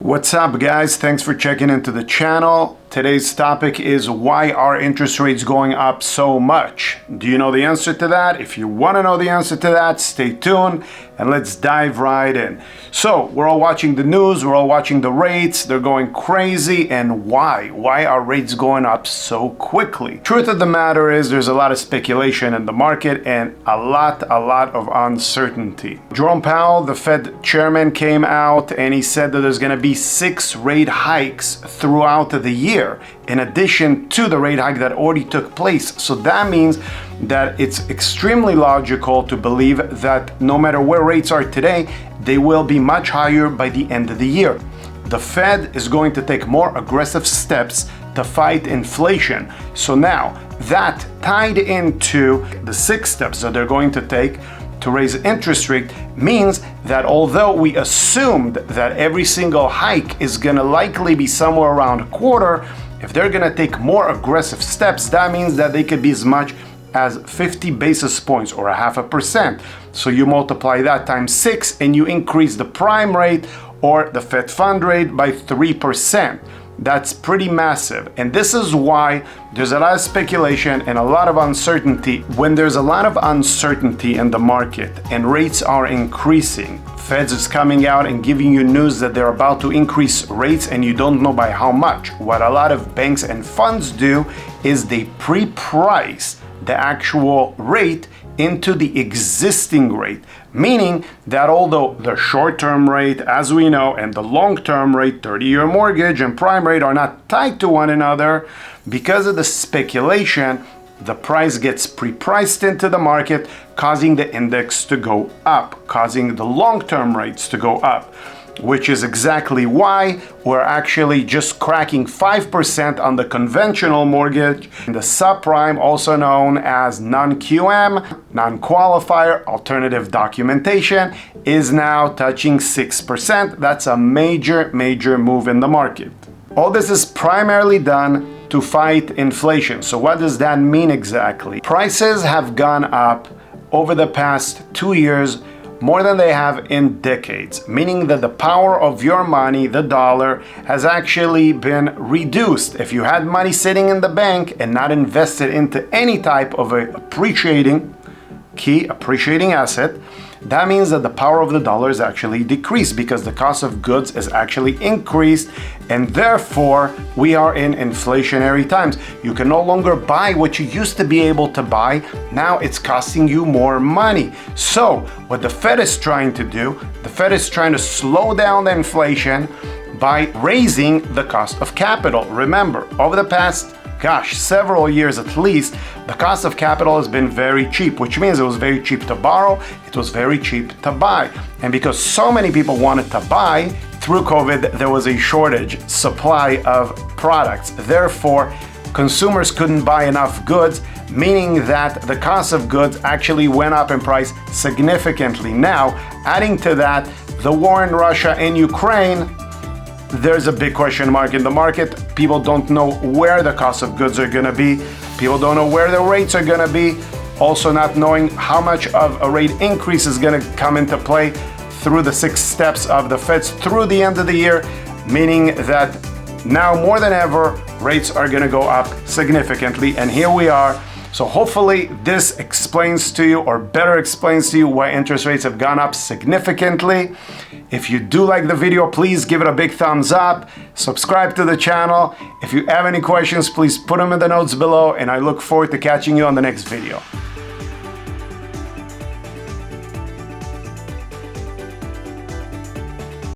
What's up, guys? Thanks for checking into the channel. Today's topic is why are interest rates going up so much? Do you know the answer to that? If you want to know the answer to that, stay tuned and let's dive right in. So we're all watching the news, we're all watching the rates, they're going crazy. And why? Why are rates going up so quickly? Truth of the matter is there's a lot of speculation in the market and a lot of uncertainty. Jerome Powell, the Fed chairman, came out and he said that there's going to be 6 rate hikes throughout the year, in addition to the rate hike that already took place. So that means that it's extremely logical to believe that no matter where rates are today, they will be much higher by the end of the year. The Fed is going to take more aggressive steps to fight inflation. So now that tied into the 6 steps that they're going to take to raise interest rate means that although we assumed that every single hike is going to likely be somewhere around a quarter, if they're going to take more aggressive steps, that means that they could be as much as 50 basis points or 0.5%. So you multiply that times 6 and you increase the prime rate or the Fed fund rate by 3%. That's pretty massive. And this is why there's a lot of speculation and a lot of uncertainty. When there's a lot of uncertainty in the market and rates are increasing, Feds is coming out and giving you news that they're about to increase rates and you don't know by how much. What a lot of banks and funds do is they pre-price the actual rate into the existing rate, meaning that although the short-term rate, as we know, and the long-term rate, 30-year mortgage and prime rate are not tied to one another, because of the speculation, the price gets pre-priced into the market, causing the index to go up, causing the long-term rates to go up, which is exactly why we're actually just cracking 5% on the conventional mortgage. And the subprime, also known as non-QM, non-qualifier, alternative documentation, is now touching 6%. That's a major move in the market. All this is primarily done to fight inflation. So what does that mean exactly? Prices have gone up over the past 2 years more than they have in decades, meaning that the power of your money, the dollar, has actually been reduced. If you had money sitting in the bank and not invested into any type of a appreciating asset, that means that the power of the dollar is actually decreased because the cost of goods is actually increased, and therefore we are in inflationary times. You can no longer buy what you used to be able to buy. Now it's costing you more money. So what the Fed is trying to do, the Fed is trying to slow down the inflation by raising the cost of capital. Remember, over the past several years at least, the cost of capital has been very cheap, which means it was very cheap to borrow, it was very cheap to buy. And because so many people wanted to buy, through COVID, there was a shortage supply of products. Therefore, consumers couldn't buy enough goods, meaning that the cost of goods actually went up in price significantly. Now, adding to that, the war in Russia and Ukraine, there's a big question mark in the market. People don't know where the cost of goods are going to be. People don't know where the rates are going to be. Also not knowing how much of a rate increase is going to come into play through the 6 steps of the Feds through the end of the year, meaning that now more than ever, rates are going to go up significantly. And here we are. So hopefully this explains to you, or better explains to you, why interest rates have gone up significantly. If you do like the video, please give it a big thumbs up, subscribe to the channel. If you have any questions, please put them in the notes below, and I look forward to catching you on the next video.